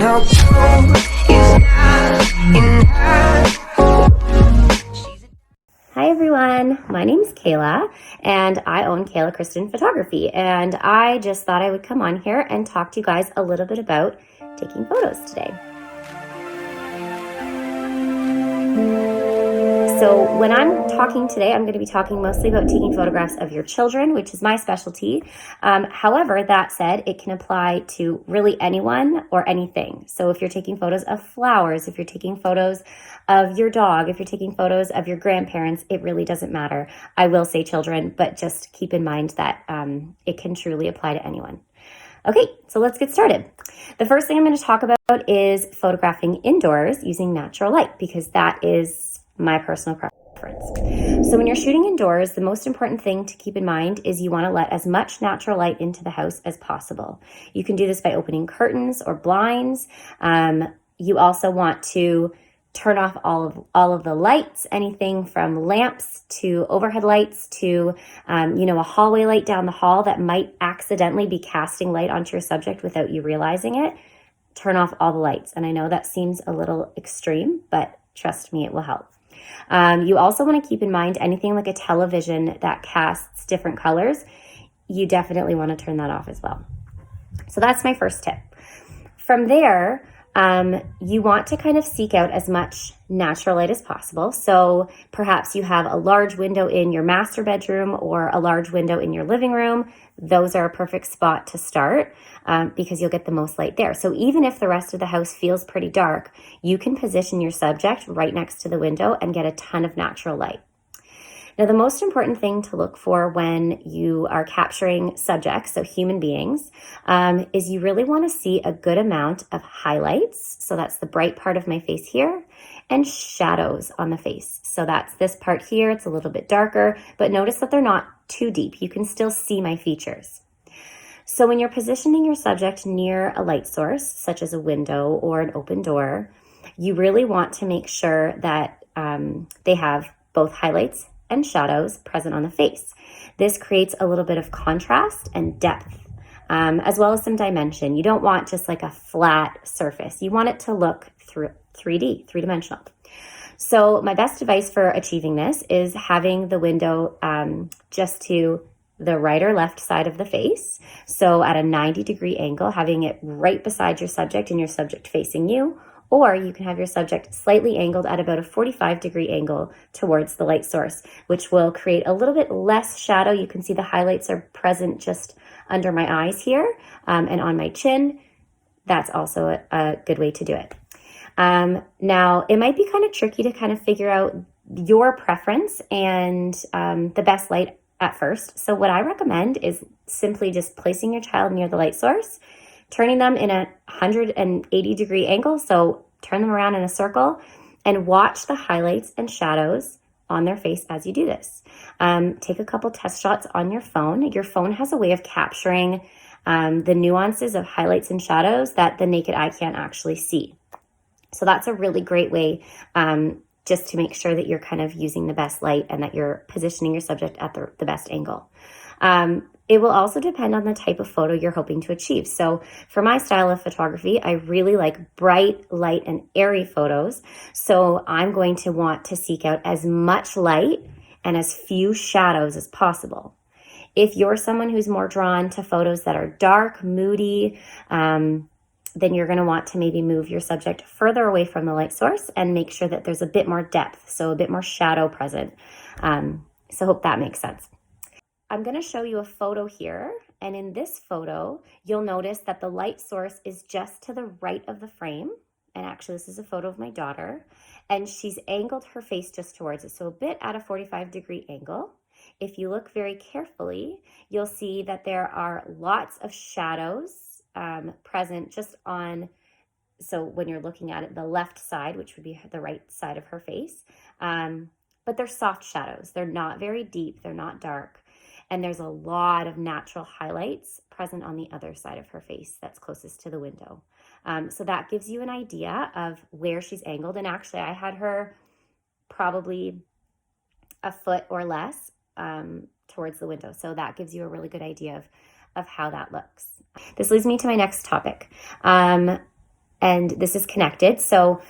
Now gold is not enough. Hi everyone, my name is Kayla and I own Kayla Kristen Photography, and I just thought I would come on here and talk to you guys a little bit about taking photos today. So when I'm talking today, I'm going to be talking mostly about taking photographs of your children, which is my specialty. However, that said, it can apply to really anyone or anything. So if you're taking photos of flowers, if you're taking photos of your dog, if you're taking photos of your grandparents, it really doesn't matter. I will say children, but just keep in mind that it can truly apply to anyone. Okay, so let's get started. The first thing I'm going to talk about is photographing indoors using natural light, because that is my personal preference. So when you're shooting indoors, the most important thing to keep in mind is you want to let as much natural light into the house as possible. You can do this by opening curtains or blinds. You also want to turn off all of the lights, anything from lamps to overhead lights to, a hallway light down the hall that might accidentally be casting light onto your subject without you realizing it. Turn off all the lights. And I know that seems a little extreme, but trust me, it will help. You also want to keep in mind anything like a television that casts different colors. You definitely want to turn that off as well. So that's my first tip. From there, you want to kind of seek out as much natural light as possible. So perhaps you have a large window in your master bedroom or a large window in your living room. Those are a perfect spot to start because you'll get the most light there. So even if the rest of the house feels pretty dark, you can position your subject right next to the window and get a ton of natural light. Now, the most important thing to look for when you are capturing subjects, so human beings, is you really want to see a good amount of highlights. So that's the bright part of my face here, and shadows on the face. So that's this part here. It's a little bit darker, but notice that they're not too deep. You can still see my features. So when you're positioning your subject near a light source, such as a window or an open door, you really want to make sure that they have both highlights and shadows present on the face. This creates a little bit of contrast and depth, as well as some dimension. You don't want just like a flat surface. You want it to look 3D, three-dimensional. So my best advice for achieving this is having the window just to the right or left side of the face. So at a 90-degree angle, having it right beside your subject and your subject facing you. Or you can have your subject slightly angled at about a 45-degree angle towards the light source, which will create a little bit less shadow. You can see the highlights are present just under my eyes here and on my chin. That's also a good way to do it. Now, it might be kind of tricky to kind of figure out your preference and the best light at first. So what I recommend is simply just placing your child near the light source, turning them in a 180-degree angle, so turn them around in a circle, and watch the highlights and shadows on their face as you do this. Take a couple test shots on your phone. Your phone has a way of capturing the nuances of highlights and shadows that the naked eye can't actually see. So that's a really great way just to make sure that you're kind of using the best light and that you're positioning your subject at the best angle. It will also depend on the type of photo you're hoping to achieve. So for my style of photography, I really like bright, light, and airy photos. So I'm going to want to seek out as much light and as few shadows as possible. If you're someone who's more drawn to photos that are dark, moody, then you're going to want to maybe move your subject further away from the light source and make sure that there's a bit more depth, so a bit more shadow present. So hope that makes sense. I'm going to show you a photo here, and in this photo, you'll notice that the light source is just to the right of the frame, and actually this is a photo of my daughter, and she's angled her face just towards it, so a bit at a 45-degree angle. If you look very carefully, you'll see that there are lots of shadows present just on, so when you're looking at it, the left side, which would be the right side of her face, but they're soft shadows. They're not very deep, they're not dark. And there's a lot of natural highlights present on the other side of her face that's closest to the window. So that gives you an idea of where she's angled. And actually, I had her probably a foot or less towards the window. So that gives you a really good idea of how that looks. This leads me to my next topic. and this is connected. So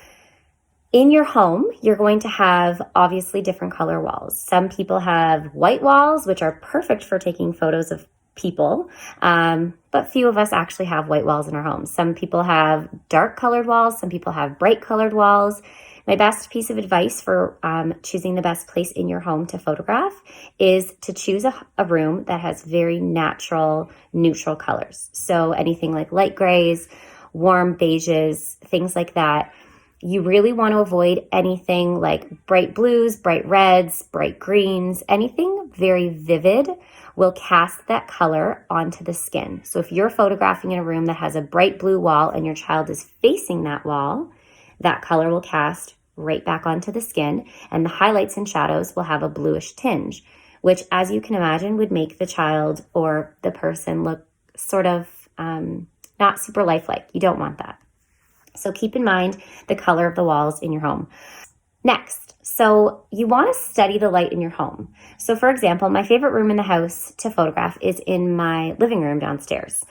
in your home, you're going to have obviously different color walls. Some people have white walls, which are perfect for taking photos of people, but few of us actually have white walls in our homes. Some people have dark colored walls, some people have bright colored walls. My best piece of advice for choosing the best place in your home to photograph is to choose a room that has very natural, neutral colors. So anything like light grays, warm beiges, things like that. You really want to avoid anything like bright blues, bright reds, bright greens. Anything very vivid will cast that color onto the skin. So if you're photographing in a room that has a bright blue wall and your child is facing that wall, that color will cast right back onto the skin, and the highlights and shadows will have a bluish tinge, which, as you can imagine, would make the child or the person look sort of not super lifelike. You don't want that. So keep in mind the color of the walls in your home. Next, so you want to study the light in your home. So for example, my favorite room in the house to photograph is in my living room downstairs.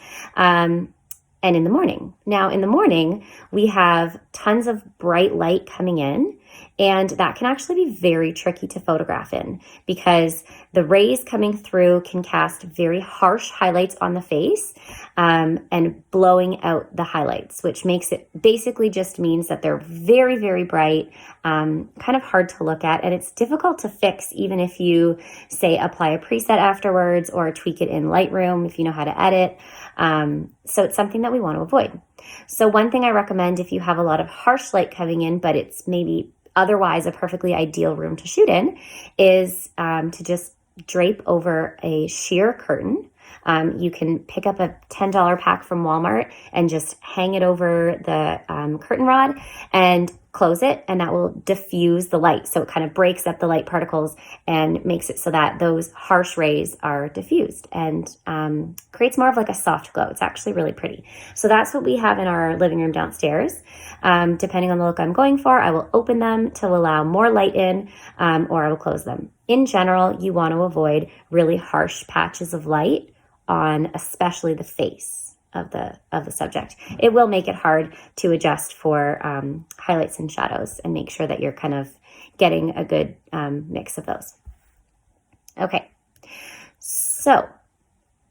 And in the morning. Now, in the morning, we have tons of bright light coming in, and that can actually be very tricky to photograph in because the rays coming through can cast very harsh highlights on the face and blowing out the highlights, which makes it basically just means that they're very, very bright, kind of hard to look at, and it's difficult to fix even if you, say, apply a preset afterwards or tweak it in Lightroom if you know how to edit. So it's something that we want to avoid. So one thing I recommend if you have a lot of harsh light coming in, but it's maybe otherwise a perfectly ideal room to shoot in, is to just drape over a sheer curtain. You can pick up a $10 pack from Walmart and just hang it over the curtain rod and close it, and that will diffuse the light. So it kind of breaks up the light particles and makes it so that those harsh rays are diffused and creates more of like a soft glow. It's actually really pretty. So that's what we have in our living room downstairs. Depending on the look I'm going for, I will open them to allow more light in, or I will close them. In general, you want to avoid really harsh patches of light on especially the face of the subject. It will make it hard to adjust for highlights and shadows and make sure that you're kind of getting a good mix of those. Okay, so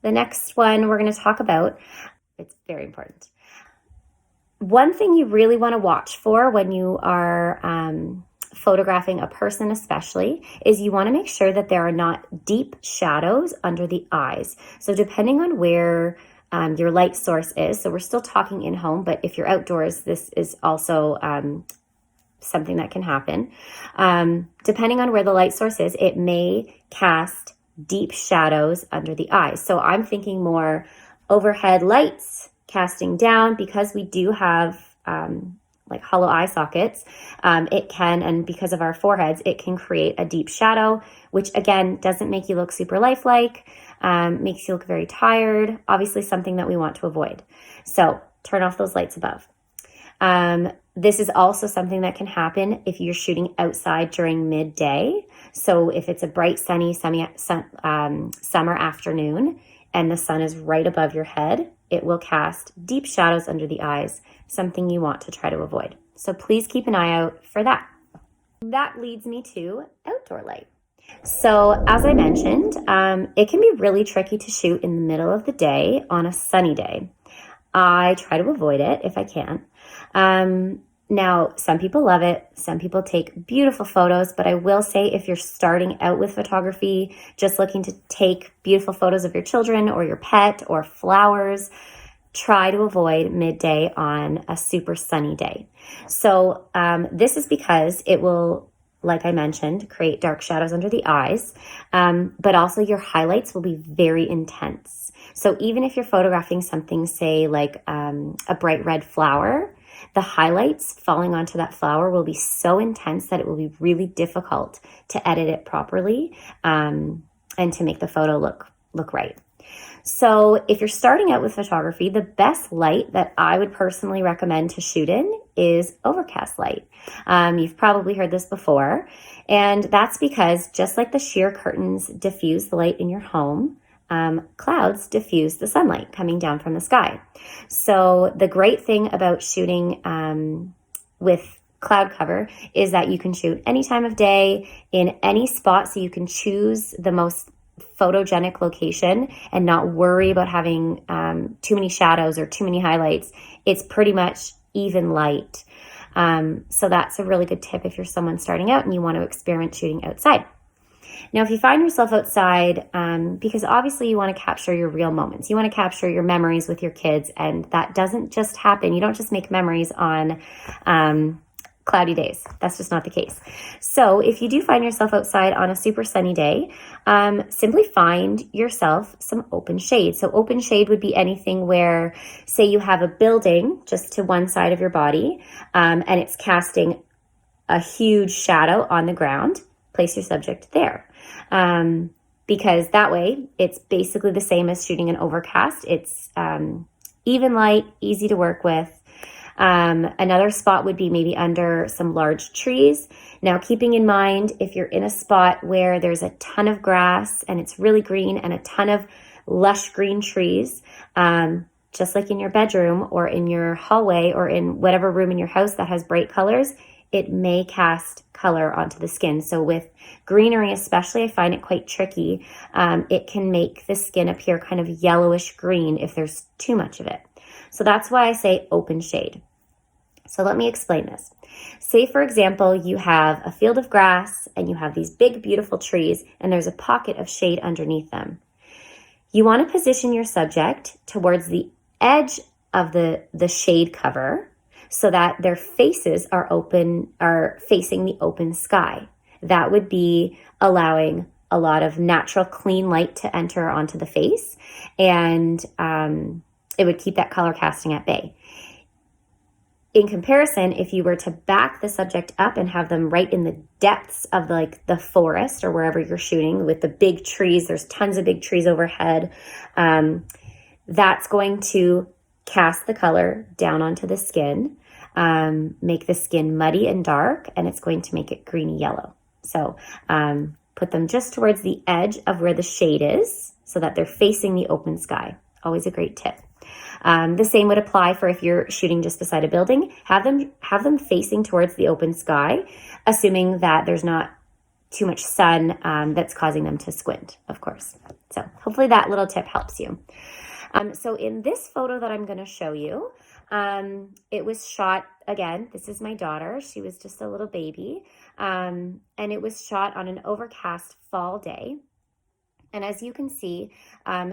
the next one we're going to talk about, it's very important. One thing you really want to watch for when you are photographing a person especially is you want to make sure that there are not deep shadows under the eyes. So depending on where your light source is, so we're still talking in home, but if you're outdoors, this is also something that can happen. Depending on where the light source is, it may cast deep shadows under the eyes. So I'm thinking more overhead lights casting down, because we do have like hollow eye sockets, it can, and because of our foreheads, it can create a deep shadow, which again, doesn't make you look super lifelike, makes you look very tired, obviously something that we want to avoid. So turn off those lights above. This is also something that can happen if you're shooting outside during midday. So if it's a bright, sunny summer afternoon and the sun is right above your head, it will cast deep shadows under the eyes, something you want to try to avoid. So please keep an eye out for that. That leads me to outdoor light. So as I mentioned, it can be really tricky to shoot in the middle of the day on a sunny day. I try to avoid it if I can. Now, some people love it. Some people take beautiful photos, but I will say if you're starting out with photography, just looking to take beautiful photos of your children or your pet or flowers, try to avoid midday on a super sunny day. So this is because it will, like I mentioned, create dark shadows under the eyes, but also your highlights will be very intense. So even if you're photographing something, say like a bright red flower, the highlights falling onto that flower will be so intense that it will be really difficult to edit it properly and to make the photo look right. So if you're starting out with photography, the best light that I would personally recommend to shoot in is overcast light. You've probably heard this before, and that's because just like the sheer curtains diffuse the light in your home, clouds diffuse the sunlight coming down from the sky. So the great thing about shooting with cloud cover is that you can shoot any time of day in any spot, so you can choose the most photogenic location and not worry about having too many shadows or too many highlights. It's pretty much even light. So that's a really good tip if you're someone starting out and you want to experiment shooting outside. Now, if you find yourself outside, because obviously you want to capture your real moments, you want to capture your memories with your kids, and that doesn't just happen. You don't just make memories on cloudy days. That's just not the case. So if you do find yourself outside on a super sunny day, simply find yourself some open shade. So open shade would be anything where, say you have a building just to one side of your body, and it's casting a huge shadow on the ground. Place your subject there. Because that way it's basically the same as shooting an overcast. It's even light, easy to work with. Another spot would be maybe under some large trees. Now, keeping in mind, if you're in a spot where there's a ton of grass and it's really green and a ton of lush green trees, just like in your bedroom or in your hallway or in whatever room in your house that has bright colors, it may cast color onto the skin. So with greenery especially, I find it quite tricky. It can make the skin appear kind of yellowish green if there's too much of it. So that's why I say open shade. So let me explain this. Say, for example, you have a field of grass and you have these big, beautiful trees, and there's a pocket of shade underneath them. You want to position your subject towards the edge of the shade cover so that their faces are facing the open sky. That would be allowing a lot of natural, clean light to enter onto the face, and it would keep that color casting at bay. In comparison, if you were to back the subject up and have them right in the depths of like the forest or wherever you're shooting with the big trees, there's tons of big trees overhead, that's going to cast the color down onto the skin, make the skin muddy and dark, and it's going to make it greeny yellow. So put them just towards the edge of where the shade is so that they're facing the open sky. Always a great tip. The same would apply for if you're shooting just beside a building. Have them facing towards the open sky, assuming that there's not too much sun that's causing them to squint, of course. So hopefully that little tip helps you. So in this photo that I'm going to show you, it was shot, again, this is my daughter. She was just a little baby, and it was shot on an overcast fall day. And as you can see,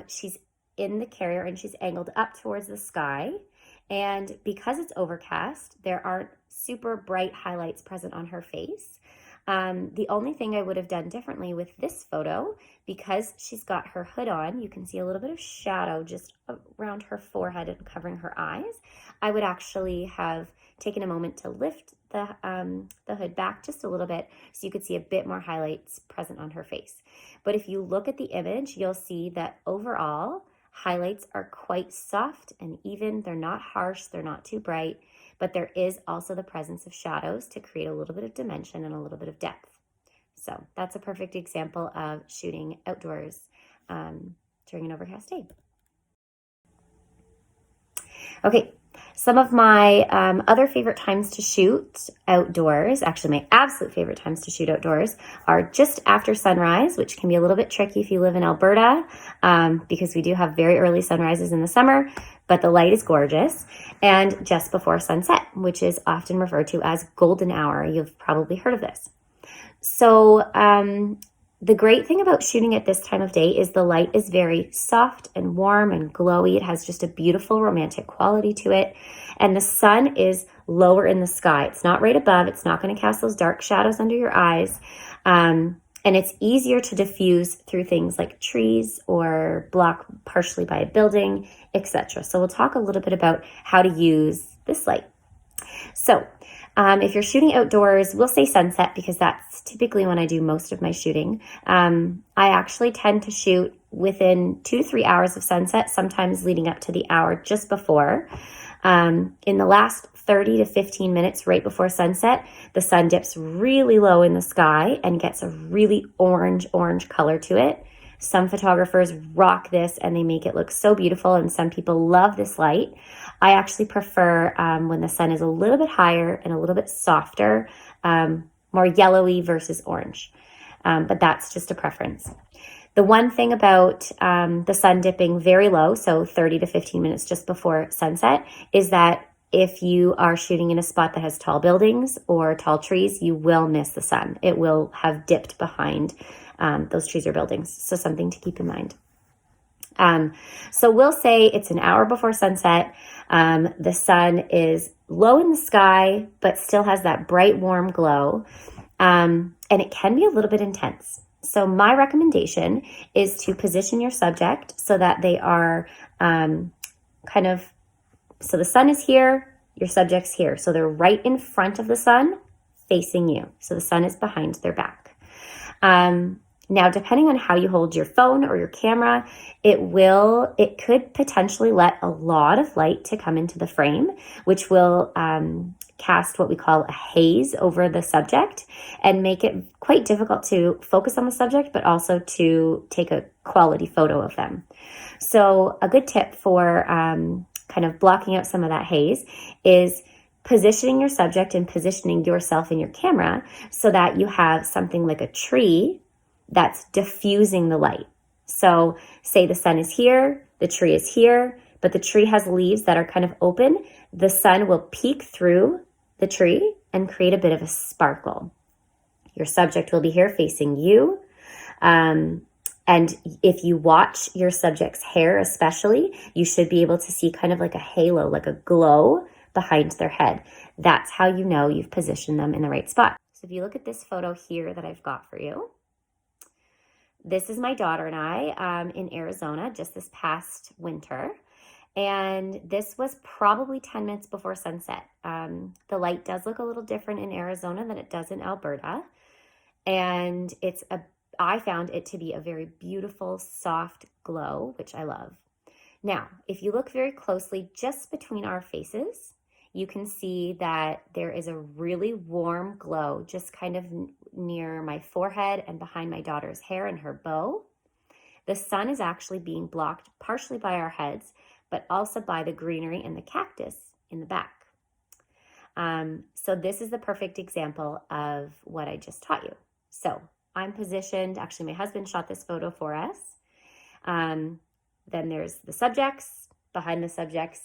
she's in the carrier and she's angled up towards the sky. And because it's overcast, there aren't super bright highlights present on her face. The only thing I would have done differently with this photo, because she's got her hood on, you can see a little bit of shadow just around her forehead and covering her eyes. I would actually have taken a moment to lift the hood back just a little bit so you could see a bit more highlights present on her face. But if you look at the image, you'll see that overall, highlights are quite soft and even. They're not harsh, they're not too bright, but there is also the presence of shadows to create a little bit of dimension and a little bit of depth. So that's a perfect example of shooting outdoors during an overcast day. Okay, some of my other favorite times to shoot outdoors, actually my absolute favorite times to shoot outdoors, are just after sunrise, which can be a little bit tricky if you live in Alberta, because we do have very early sunrises in the summer, but the light is gorgeous, and just before sunset, which is often referred to as golden hour. You've probably heard of this. So the great thing about shooting at this time of day is the light is very soft and warm and glowy. It has just a beautiful romantic quality to it. And the sun is lower in the sky. It's not right above. It's not going to cast those dark shadows under your eyes. And it's easier to diffuse through things like trees or block partially by a building, etc. So we'll talk a little bit about how to use this light. So if you're shooting outdoors, we'll say sunset because that's typically when I do most of my shooting. I actually tend to shoot within 2 to 3 hours of sunset, sometimes leading up to the hour just before. In the last 30 to 15 minutes right before sunset, the sun dips really low in the sky and gets a really orange color to it. Some photographers rock this and they make it look so beautiful, and some people love this light. I actually prefer when the sun is a little bit higher and a little bit softer, more yellowy versus orange. But that's just a preference. The one thing about the sun dipping very low, so 30 to 15 minutes just before sunset, is that if you are shooting in a spot that has tall buildings or tall trees, you will miss the sun. It will have dipped behind those trees or buildings. So something to keep in mind. So we'll say it's an hour before sunset. The sun is low in the sky, but still has that bright, warm glow. And it can be a little bit intense. So my recommendation is to position your subject so that they are so the sun is here, your subject's here. So they're right in front of the sun, facing you. So the sun is behind their back. Now, depending on how you hold your phone or your camera, it could potentially let a lot of light to come into the frame, which will cast what we call a haze over the subject and make it quite difficult to focus on the subject, but also to take a quality photo of them. So a good tip for kind of blocking out some of that haze is positioning your subject and positioning yourself in your camera so that you have something like a tree that's diffusing the light. So say the sun is here, the tree is here, but the tree has leaves that are kind of open. The sun will peek through the tree and create a bit of a sparkle. Your subject will be here facing you. And if you watch your subject's hair especially, you should be able to see kind of like a halo, like a glow behind their head. That's how you know you've positioned them in the right spot. So if you look at this photo here that I've got for you, this is my daughter and I in Arizona just this past winter. And this was probably 10 minutes before sunset. The light does look a little different in Arizona than it does in Alberta. And I found it to be a very beautiful, soft glow, which I love. Now, if you look very closely just between our faces, you can see that there is a really warm glow just kind of near my forehead and behind my daughter's hair and her bow. The sun is actually being blocked partially by our heads, but also by the greenery and the cactus in the back. So this is the perfect example of what I just taught you. So I'm positioned, actually my husband shot this photo for us. Then there's the subjects. Behind the subjects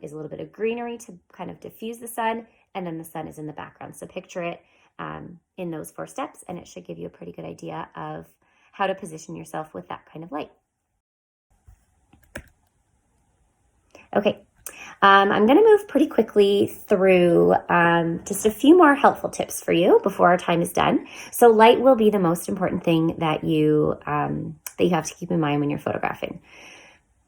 is a little bit of greenery to kind of diffuse the sun, and then the sun is in the background. So picture it in those 4 steps, and it should give you a pretty good idea of how to position yourself with that kind of light. Okay, I'm going to move pretty quickly through just a few more helpful tips for you before our time is done. So light will be the most important thing that you have to keep in mind when you're photographing.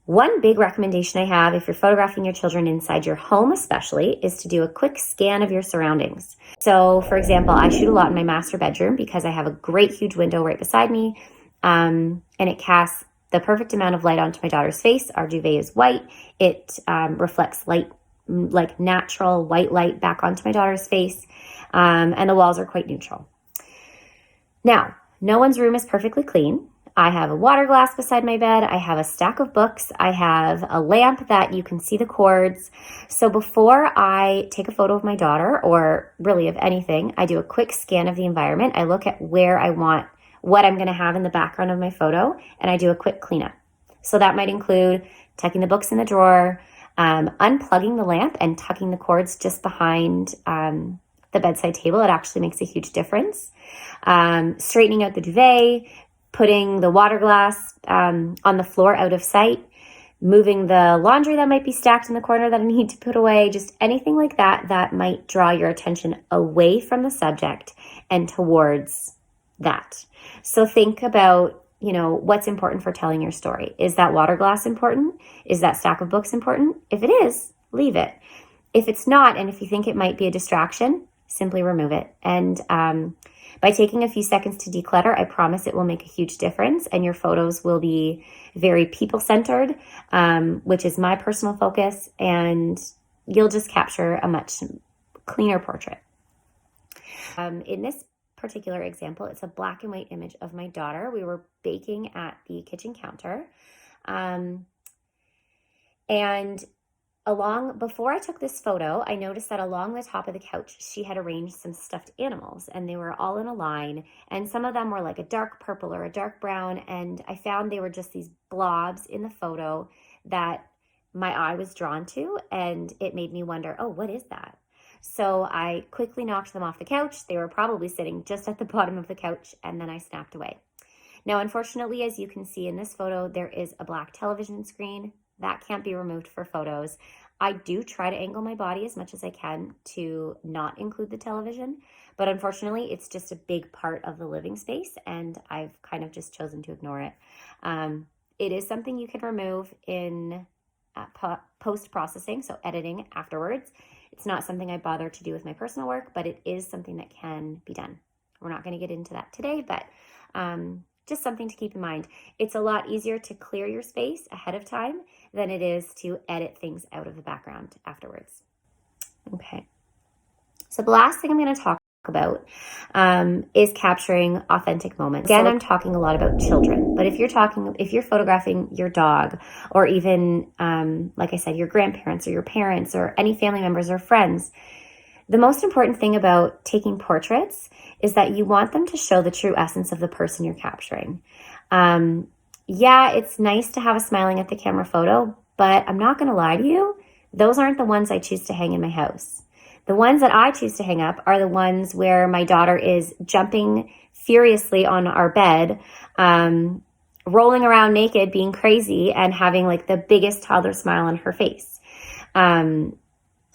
One big recommendation I have, if you're photographing your children inside your home especially, is to do a quick scan of your surroundings. So for example, I shoot a lot in my master bedroom because I have a great huge window right beside me, and it casts the perfect amount of light onto my daughter's face. Our duvet is white. It reflects light, like natural white light back onto my daughter's face, and the walls are quite neutral. Now, no one's room is perfectly clean. I have a water glass beside my bed. I have a stack of books. I have a lamp that you can see the cords. So before I take a photo of my daughter, or really of anything, I do a quick scan of the environment. I look at where I want, what I'm going to have in the background of my photo, and I do a quick cleanup. So that might include tucking the books in the drawer, unplugging the lamp and tucking the cords just behind the bedside table. It actually makes a huge difference. Straightening out the duvet, putting the water glass on the floor out of sight, moving the laundry that might be stacked in the corner that I need to put away, just anything like that that might draw your attention away from the subject and towards that. So think about, what's important for telling your story. Is that water glass important? Is that stack of books important? If it is, leave it. If it's not, and if you think it might be a distraction, simply remove it. And by taking a few seconds to declutter, I promise it will make a huge difference, and your photos will be very people-centered, which is my personal focus, and you'll just capture a much cleaner portrait. In this particular example, it's a black and white image of my daughter. We were baking at the kitchen counter. And before I took this photo, I noticed that along the top of the couch, she had arranged some stuffed animals, and they were all in a line, and some of them were like a dark purple or a dark brown, and I found they were just these blobs in the photo that my eye was drawn to, and it made me wonder, oh, what is that? So I quickly knocked them off the couch. They were probably sitting just at the bottom of the couch, and then I snapped away. Now, unfortunately, as you can see in this photo, there is a black television screen. That can't be removed for photos. I do try to angle my body as much as I can to not include the television, but unfortunately, it's just a big part of the living space, and I've kind of just chosen to ignore it. It is something you can remove in post-processing, so editing afterwards. It's not something I bother to do with my personal work, but it is something that can be done. We're not going to get into that today, but just something to keep in mind. It's a lot easier to clear your space ahead of time than it is to edit things out of the background afterwards. Okay. So the last thing I'm going to talk about is capturing authentic moments. Again, I'm talking a lot about children, but if you're photographing your dog, or even, like I said, your grandparents or your parents or any family members or friends, the most important thing about taking portraits is that you want them to show the true essence of the person you're capturing. Yeah, it's nice to have a smiling at the camera photo, but I'm not going to lie to you, those aren't the ones I choose to hang in my house. The ones that I choose to hang up are the ones where my daughter is jumping furiously on our bed, rolling around naked, being crazy, and having like the biggest toddler smile on her face.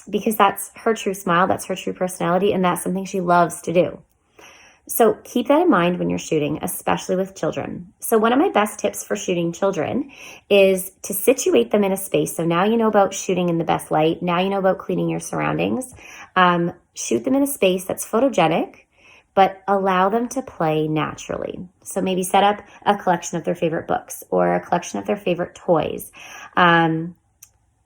Because that's her true smile, that's her true personality, and that's something she loves to do. So keep that in mind when you're shooting, especially with children. So one of my best tips for shooting children is to situate them in a space. So now you know about shooting in the best light. Now you know about cleaning your surroundings. Shoot them in a space that's photogenic, but allow them to play naturally. So maybe set up a collection of their favorite books or a collection of their favorite toys.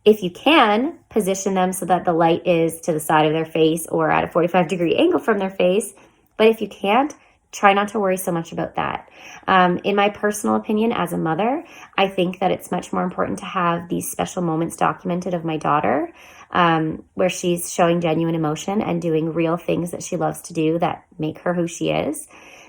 If you can, position them so that the light is to the side of their face or at a 45-degree angle from their face. But if you can't, try not to worry so much about that. In my personal opinion, as a mother, I think that it's much more important to have these special moments documented of my daughter, where she's showing genuine emotion and doing real things that she loves to do that make her who she is,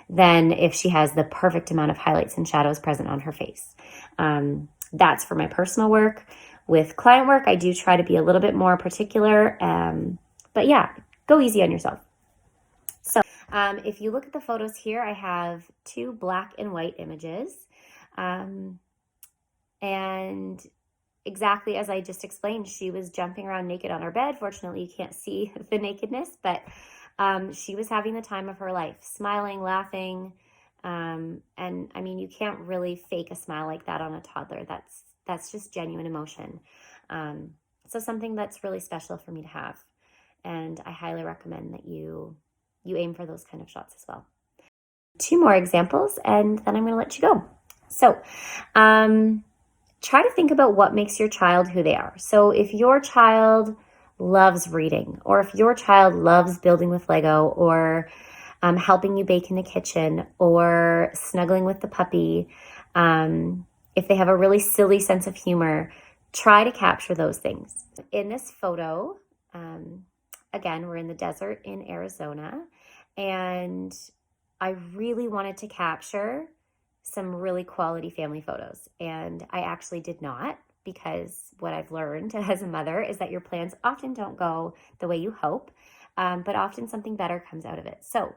than if she has the perfect amount of highlights and shadows present on her face. That's for my personal work. With client work, I do try to be a little bit more particular, but yeah, go easy on yourself. So if you look at the photos here, I have 2 black and white images, and exactly as I just explained, she was jumping around naked on our bed. Fortunately, you can't see the nakedness, but she was having the time of her life, smiling, laughing, and I mean, you can't really fake a smile like that on a toddler. That's just genuine emotion. So something that's really special for me to have. And I highly recommend that you aim for those kind of shots as well. 2 more examples, and then I'm going to let you go. So try to think about what makes your child who they are. So if your child loves reading, or if your child loves building with Lego, or helping you bake in the kitchen, or snuggling with the puppy, if they have a really silly sense of humor, try to capture those things. In this photo, again, we're in the desert in Arizona, and I really wanted to capture some really quality family photos. And I actually did not, because what I've learned as a mother is that your plans often don't go the way you hope, but often something better comes out of it. So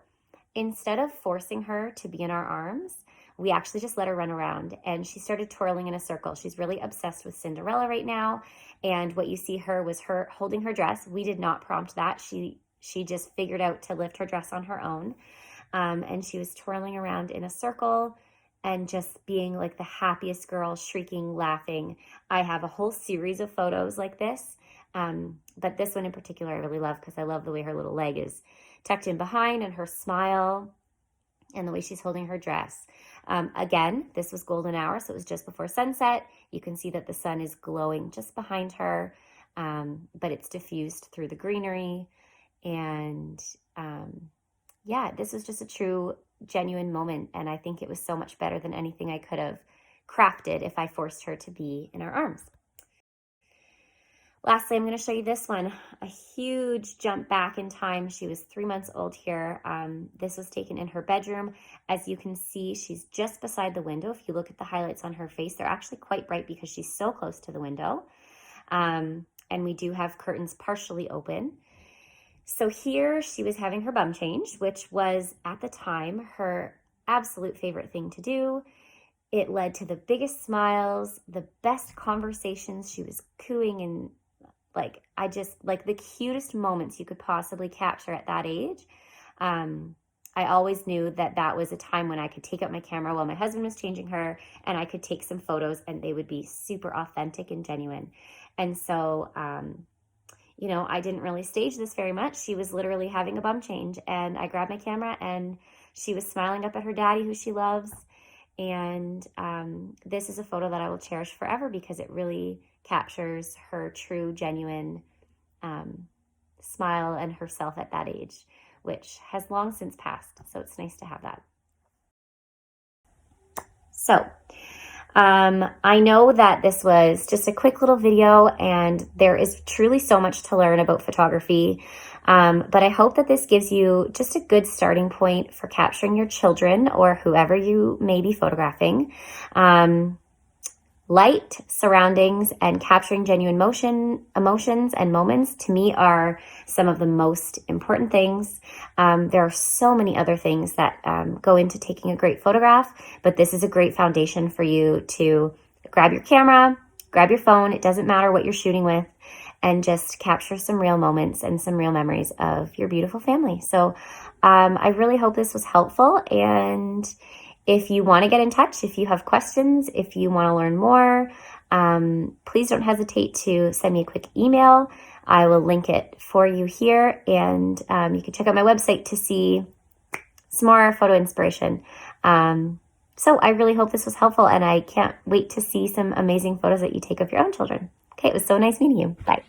instead of forcing her to be in our arms, we actually just let her run around, and she started twirling in a circle. She's really obsessed with Cinderella right now. And what you see her was her holding her dress. We did not prompt that. She just figured out to lift her dress on her own. And she was twirling around in a circle and just being like the happiest girl, shrieking, laughing. I have a whole series of photos like this. But this one in particular I really love, because I love the way her little leg is tucked in behind, and her smile, and the way she's holding her dress. Again, this was golden hour, so it was just before sunset. You can see that the sun is glowing just behind her, but it's diffused through the greenery. And yeah, this was just a true, genuine moment. And I think it was so much better than anything I could have crafted if I forced her to be in our arms. Lastly, I'm going to show you this one, a huge jump back in time. She was 3 months old here. This was taken in her bedroom. As you can see, she's just beside the window. If you look at the highlights on her face, they're actually quite bright because she's so close to the window. And we do have curtains partially open. So here she was having her bum change, which was at the time her absolute favorite thing to do. It led to the biggest smiles, the best conversations. She was cooing and like the cutest moments you could possibly capture at that age. I always knew that that was a time when I could take out my camera while my husband was changing her and I could take some photos and they would be super authentic and genuine. And so, you know, I didn't really stage this very much. She was literally having a bum change and I grabbed my camera and she was smiling up at her daddy, who she loves. And this is a photo that I will cherish forever because it really captures her true, genuine smile and herself at that age, which has long since passed. So it's nice to have that. So I know that this was just a quick little video and there is truly so much to learn about photography. But I hope that this gives you just a good starting point for capturing your children or whoever you may be photographing. Light, surroundings, and capturing genuine emotions and moments to me are some of the most important things. There are so many other things that go into taking a great photograph, but this is a great foundation for you to grab your camera, grab your phone, it doesn't matter what you're shooting with, and just capture some real moments and some real memories of your beautiful family. So I really hope this was helpful, and if you want to get in touch, if you have questions, if you want to learn more, please don't hesitate to send me a quick email. I will link it for you here, and you can check out my website to see some more photo inspiration. So I really hope this was helpful, and I can't wait to see some amazing photos that you take of your own children. Okay, it was so nice meeting you. Bye.